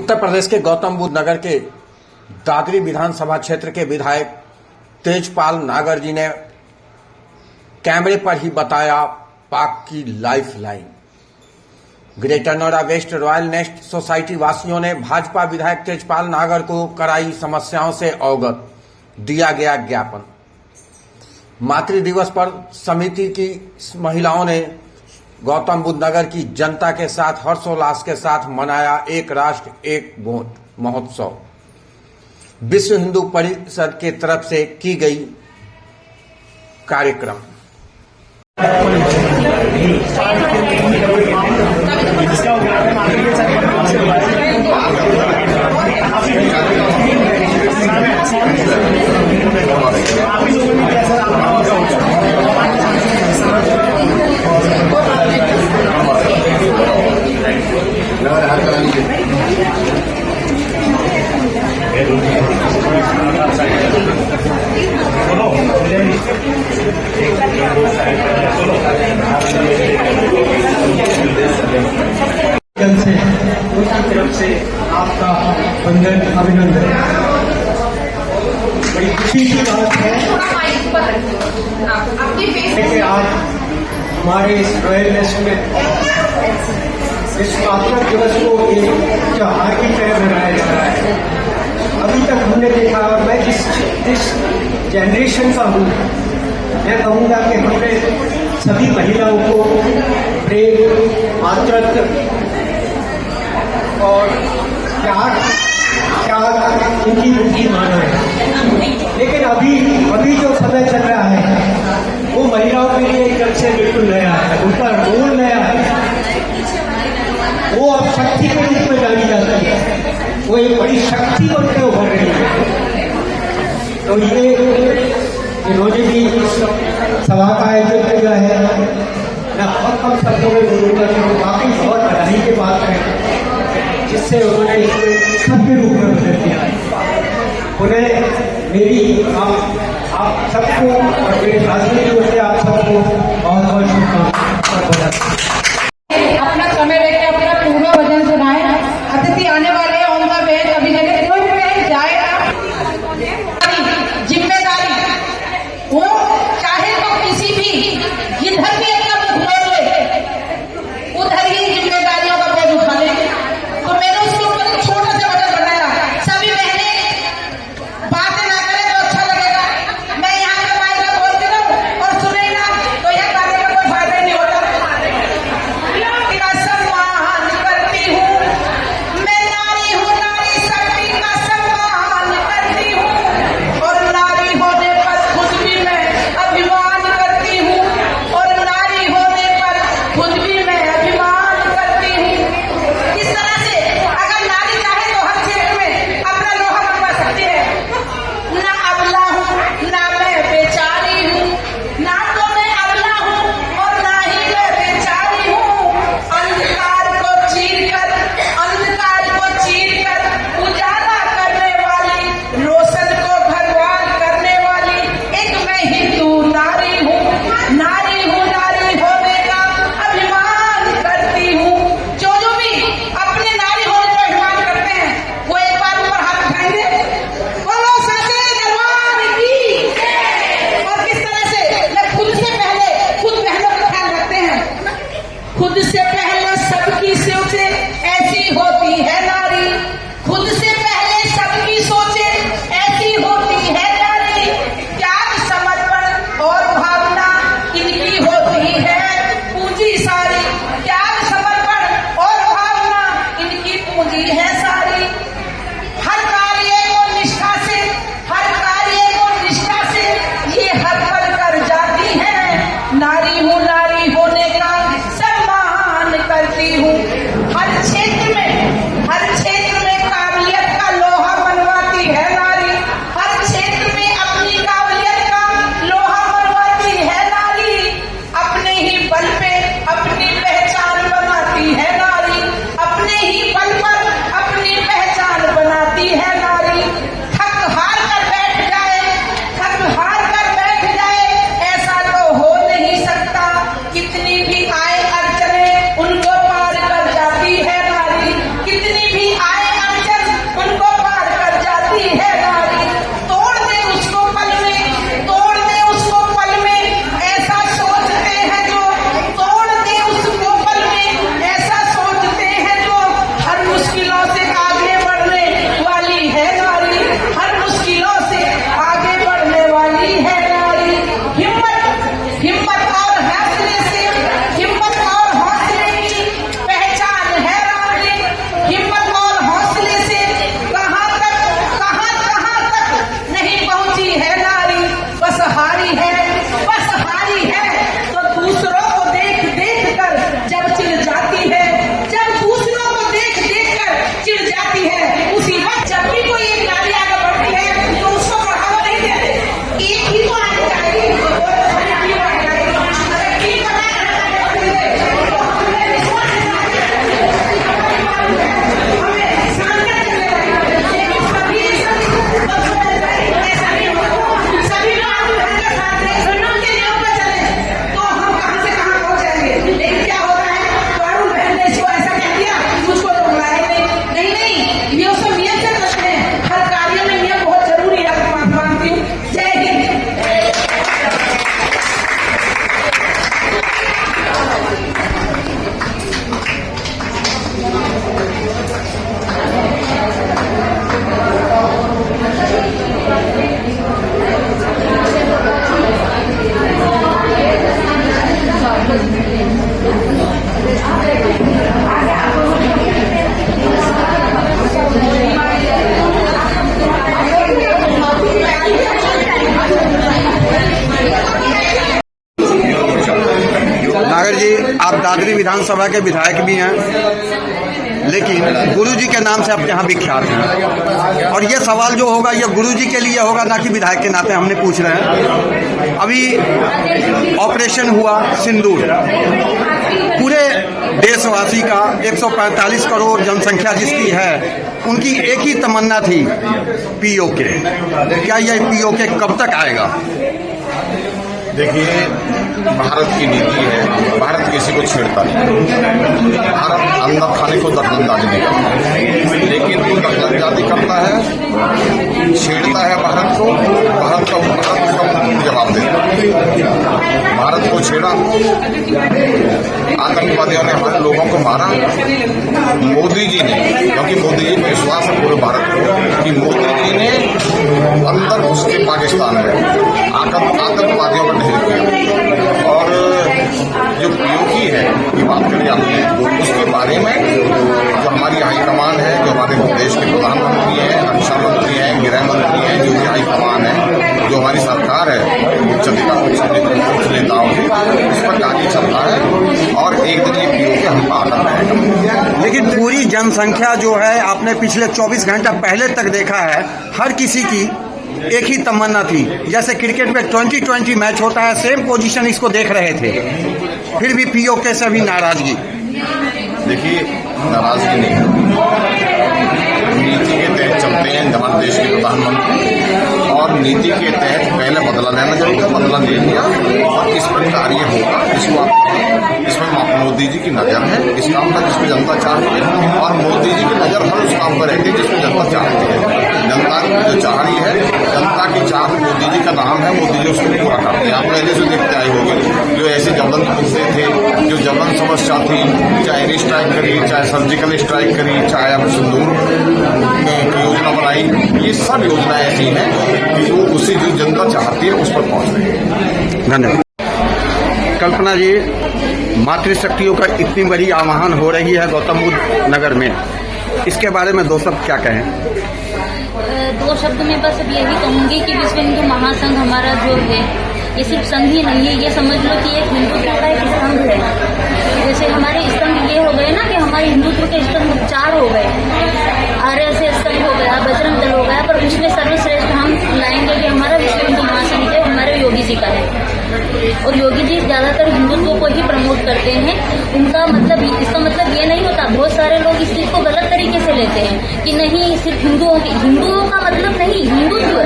उत्तर प्रदेश के गौतम बुद्ध नगर के दादरी विधानसभा क्षेत्र के विधायक तेजपाल नागर जी ने कैमरे पर ही बताया पाक की life line. Greater Noida west royal nest society वासियों ने भाजपा विधायक तेजपाल नागर को कराई समस्याओं से अवगत, दिया गया ज्ञापन। मातृ दिवस पर समिति की महिलाओं ने गौतम बुद्ध नगर की जनता के साथ हर्षोल्लास के साथ मनाया एक राष्ट्र एक वोट महोत्सव। विश्व हिंदू परिषद के तरफ से की गई कार्यक्रम। तरफ से आपका वंदन अभिनंदन। बड़ी खुशी की बात है कि आज हमारे इस रॉयल नेस्ट में इस मातृ दिवस को एक त्योहार की तरह मनाया जा रहा है। अभी तक हमने देखा, और मैं जिस जनरेशन का हूँ, मैं कहूँगा कि हमने सभी महिलाओं को प्रेम, मातृत्व और त्याग इनकी बुद्धि माना है। लेकिन अभी जो समय चल रहा है वो महिलाओं के लिए एकदम से बिल्कुल नया है, उनका रोल नया है। वो अब शक्ति के रूप में जानी जाती है, वो एक बड़ी शक्ति बनकर उभर रही है। तो ये इन्होंने भी सभा का आयोजन किया है। मैं बहुत कम शब्दों में बोलूंगा कि वो काफी बहुत बधाई के बात है, जिससे उन्होंने सभ्य रूप में बदल दिया है। उन्हें मेरी आप सबको और मेरे साथियों की ओर से आप सबको बहुत बहुत शुभकामनाएं। अपना समय लेके अपना पूरा भजन सुनाए। अतिथि आने वाले हैं, ऑन द वे। अभी जगह कोई भी कहीं जाएगा, जिम्मेदारी वो चाहे तो किसी भी इधर भी अपना मुख मोड़ ले, उधर ही जिम्मेदारियों का बोझ उठा ले। तो मैंने उसके ऊपर एक छोटा सा बटन बनाया, सभी बहनें बातें ना करें तो अच्छा लगेगा। मैं यहाँ पे माइक में बोलती रहूं और सुने ना तो यह कार्य का कोई फायदा नहीं होता। दादरी विधानसभा के विधायक भी हैं, लेकिन गुरुजी के नाम से आप यहाँ विख्यात हैं। और ये सवाल जो होगा ये गुरुजी के लिए होगा, ना कि विधायक के नाते हमने पूछ रहे हैं। अभी ऑपरेशन हुआ सिंदूर, पूरे देशवासी का 145 करोड़ जनसंख्या जिसकी है, उनकी एक ही तमन्ना थी पीओके। क्या यह पीओके कब तक आएगा? देखिए, भारत की नीति है, भारत किसी को छेड़ता नहीं। भारत अंदर खाने को दखलंदाजी नहीं करता, लेकिन वो दखलंदाजी करता है, छेड़ता है भारत को, भारत का जवाब देता है। भारत को छेड़ा, आतंकवादियों ने हमारे लोगों को मारा। मोदी जी ने, क्योंकि मोदी जी में विश्वास है पूरे भारत को कि मोदी जी ने अंदर घुस के पाकिस्तान में आतंकवादियों को ढेर किया। और जो पीओके है की बात करें आपने, उसके बारे में जो हमारी हाईकमान है, जो हमारे देश के प्रधानमंत्री हैं, रक्षा मंत्री हैं, गृह मंत्री हैं, जो भी हाईकमान है, जो हमारी सरकार है, उच्च नेताओं की, उस पर कार्य चल रहा है और एक दिन ये पीओके हम आकर रहेगा। लेकिन पूरी जनसंख्या जो है, आपने पिछले 24 घंटा पहले तक देखा है, हर किसी की एक ही तमन्ना थी। जैसे क्रिकेट में 2020 मैच होता है, सेम पोजीशन इसको देख रहे थे, फिर भी पीओके से भी नाराजगी। देखिए, नाराजगी नहीं, नीति के तहत चलते हैं हमारे देश के प्रधानमंत्री, और नीति के तहत पहले बदला लेना जरूरी है, बदला ले लिया और इस पर कार्य होगा। इसमें मोदी जी की नजर है, इस काम पर जिसको जनता चाहती है, और मोदी जी की नजर हर उस काम पर रहती है जिसको जनता चाहती है। जनता जो चाह रही है, जनता की चाह मोदी जी का नाम है, मोदी जी उसको पूरा करते हैं। आप पहले से देखते आए होंगे, जो ऐसे ज्वलंत मुद्दे थे, जो ज्वलंत समस्या थी, चाहे एयर स्ट्राइक करी, चाहे सर्जिकल स्ट्राइक करी, चाहे अब सिंदूर की योजना बनाई, ये सब योजना ऐसी है कि वो उसी जो जनता चाहती है उस पर पहुंच रही है। धन्यवाद। कल्पना जी, मातृशक्तियों का इतनी बड़ी आह्वान हो रही है गौतम बुद्ध नगर में, इसके बारे में दो शब्द क्या कहें? दो शब्द में बस अब यही कहूंगी कि विश्व हिंदू महासंघ हमारा जो है, ये सिर्फ संघ ही नहीं है, ये समझ लो कि एक हिंदुत्व का एक स्तंभ है। जैसे हमारे स्तंभ ये हो गए ना कि हमारे हिंदुत्व के स्तंभ 4 हो गए, आरएसएस स्तंभ हो गया, बजरंग दल हो गया, पर उसमें सर्वश्रेष्ठ हम लाएंगे कि हमारा विश्व हिंदू महासंघ है, हमारे योगी जी का है। और योगी जी ज्यादातर हिंदुत्व को ही प्रमोट करते हैं। उनका मतलब, इसका मतलब ये नहीं होता, बहुत सारे लोग इस चीज को गलत तरीके से लेते हैं कि नहीं सिर्फ हिंदुओं का मतलब नहीं, हिंदुत्व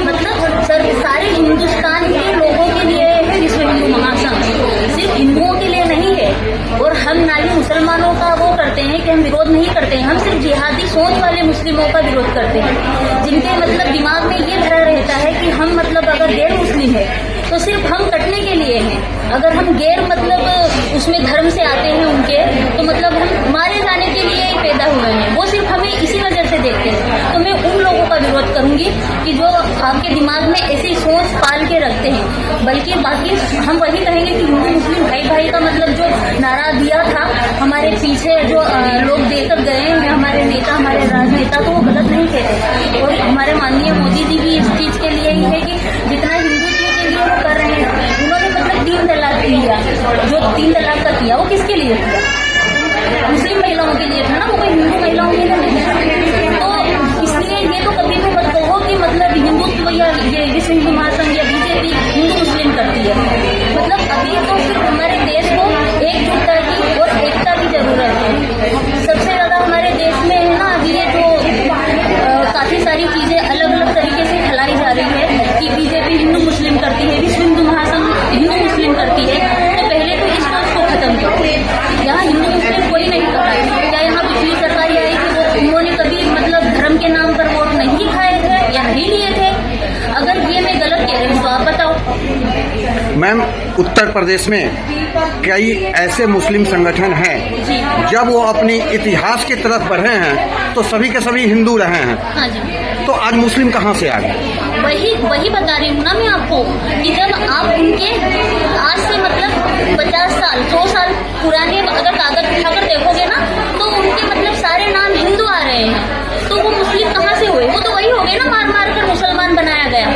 मतलब सारे हिंदुस्तान के लोगों के लिए है विश्व हिंदू महासंघ, सिर्फ हिंदुओं के लिए नहीं है। और हम ना ही मुसलमानों का वो करते हैं कि हम विरोध नहीं करते हैं, हम सिर्फ जिहादी सोच वाले मुस्लिमों का विरोध करते हैं, जिनके मतलब दिमाग में ये भरा रहता है कि हम मतलब अगर गैर मुस्लिम है तो सिर्फ हम कटने के लिए हैं, अगर हम गैर मतलब उसमें धर्म से आते हैं उनके, तो मतलब हम मारे जाने के लिए ही पैदा हुए हैं, वो सिर्फ हमें इसी नजर से देखते हैं। तो मैं उन लोगों का विरोध करूंगी कि जो आपके दिमाग में ऐसी सोच पाल के रखते हैं। बल्कि बाकी हम वही कहेंगे कि हिंदू मुस्लिम भाई भाई का मतलब जो नारा दिया था हमारे पीछे जो लोग देकर गए हैं, हमारे नेता, हमारे राजनेता, तो वो गलत नहीं कहते। और हमारे माननीय मोदी जी भी इस चीज के लिए ही है कि जितना हिंदुत्व के लिए वो कर रहे हैं, उन्होंने मतलब 3 तलाक किया, जो 3 तलाक का किया वो किसके लिए किया? मुस्लिम महिलाओं के लिए था ना, वो कोई हिंदू महिलाओं के लिए नहीं। तो इसलिए ये तो कभी भी मत कहो कि मतलब हिंदुत्व या ये विश्व हिंदू महासंघ या बीजेपी हिंदू मुस्लिम करती है। मतलब अभी तो सिर्फ हमारे देश को एकजुटता की और एकता की जरूरत है। सबसे ज्यादा हमारे देश में है ना अभी ये जो काफी सारी चीजें अलग अलग तरीके से फैलाई जा रही है कि बीजेपी हिंदू मुस्लिम करती है, विश्व हिंदू महासंघ हिंदू मुस्लिम करती है। तो पहले तो इस सोच को खत्म करो, यहाँ हिंदू मुस्लिम कोई नहीं कर रहा है। क्या यहाँ पिछली सरकार आई कि उन्होंने कभी मतलब धर्म के नाम पर वोट नहीं खाए थे या नहीं लिए थे? अगर ये मैं गलत कह रही हूँ तो आप बताओ। मैम, उत्तर प्रदेश में कई ऐसे मुस्लिम संगठन हैं, जब वो अपनी इतिहास की तरफ बढ़े हैं तो सभी के सभी हिंदू रहे हैं। हाँ जी। तो आज मुस्लिम कहाँ से आ गए? वही बता रही हूँ ना मैं आपको कि जब आप उनके आज से मतलब 50 साल 100 साल पुराने अगर कागज उठाकर देखोगे ना, तो उनके मतलब सारे नाम हिंदू आ रहे हैं, तो वो मुस्लिम कहाँ से हुए? वो तो वही हो गए ना, मार मार कर मुसलमान बनाया गया।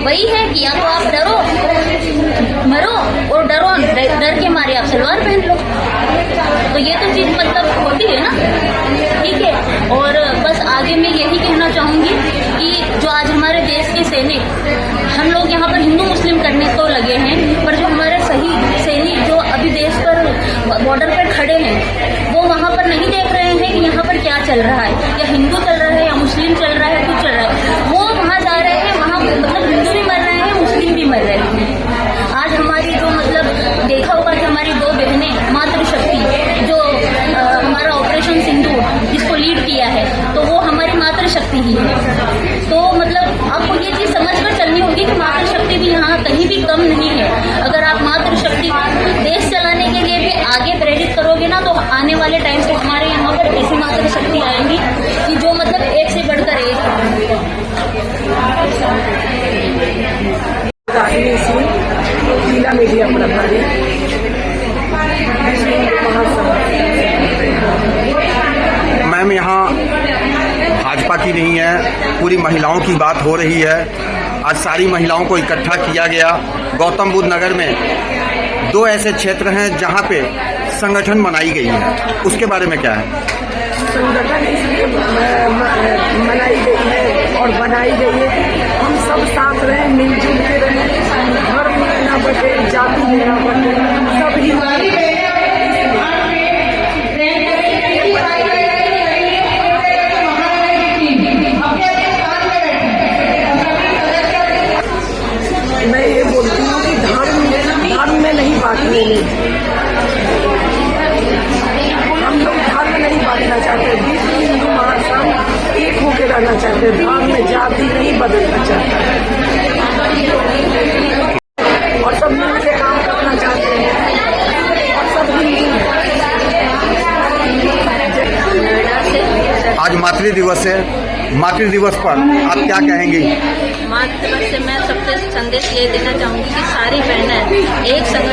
वही है कि या तो आप डरो मरो और डर के मारे आप सलवार पहन लो। तो ये तो चीज मतलब होती है ना, ठीक है। और बस आगे मैं यही कहना चाहूंगी कि जो आज हमारे देश के सैनिक, हम लोग यहाँ पर हिंदू मुस्लिम करने तो लगे हैं, पर जो हमारे शहीद सैनिक जो अभी देश पर बॉर्डर पर खड़े हैं, वो वहाँ पर नहीं देख रहे हैं कि यहाँ पर क्या चल रहा है, या हिंदू चल रहा है या मुस्लिम चल रहा है, कुछ चल रहा है। वो वहाँ जा रहे हैं, वहाँ मतलब हिंदू भी मर रहे हैं, मुस्लिम भी मर रहे हैं। आज हमारी जो मतलब देखा होगा कि हमारी दो बहनें मातृशक्ति जो हमारा ऑपरेशन सिंधु जिसको लीड किया है, तो वो हमारी मातृशक्ति ही है। तो मतलब आपको ये चीज समझ कर चलनी होगी कि मातृशक्ति भी यहाँ कहीं भी कम नहीं है। अगर आप मातृशक्ति देश चलाने के लिए भी आगे प्रेरित करोगे ना, तो आने वाले टाइम से हमारे यहाँ पर ऐसी मातृशक्ति आएंगी कि जो मतलब एक से बढ़कर एक। जिला मीडिया प्रभारी मैम, यहाँ भाजपा की नहीं है, पूरी महिलाओं की बात हो रही है। आज सारी महिलाओं को इकट्ठा किया गया। गौतम बुद्ध नगर में 2 ऐसे क्षेत्र हैं जहाँ पे संगठन बनाई गई है, उसके बारे में क्या है? संगठन इसलिए बनाई गई है और बनाई गई है, हम सब साथ रहे, मिलजुल के रहे, धर्म में ना बटे, जाति में ना बटे, सब ही मैं ये बोलती हूँ कि धर्म में नहीं बांटने में, हम लोग धर्म नहीं बांटना चाहते, विश्व हिंदू महासंघ एक होकर रहना चाहते, धर्म में जाति नहीं बदलना चाहता और सब मिल के काम करना चाहते हैं और सब हिंदू। आज मातृ दिवस है, मातृ दिवस पर आप क्या कहेंगी? मातृ दिवस से मैं सबसे संदेश ये देना चाहूंगी कि सारी बहनें एक संग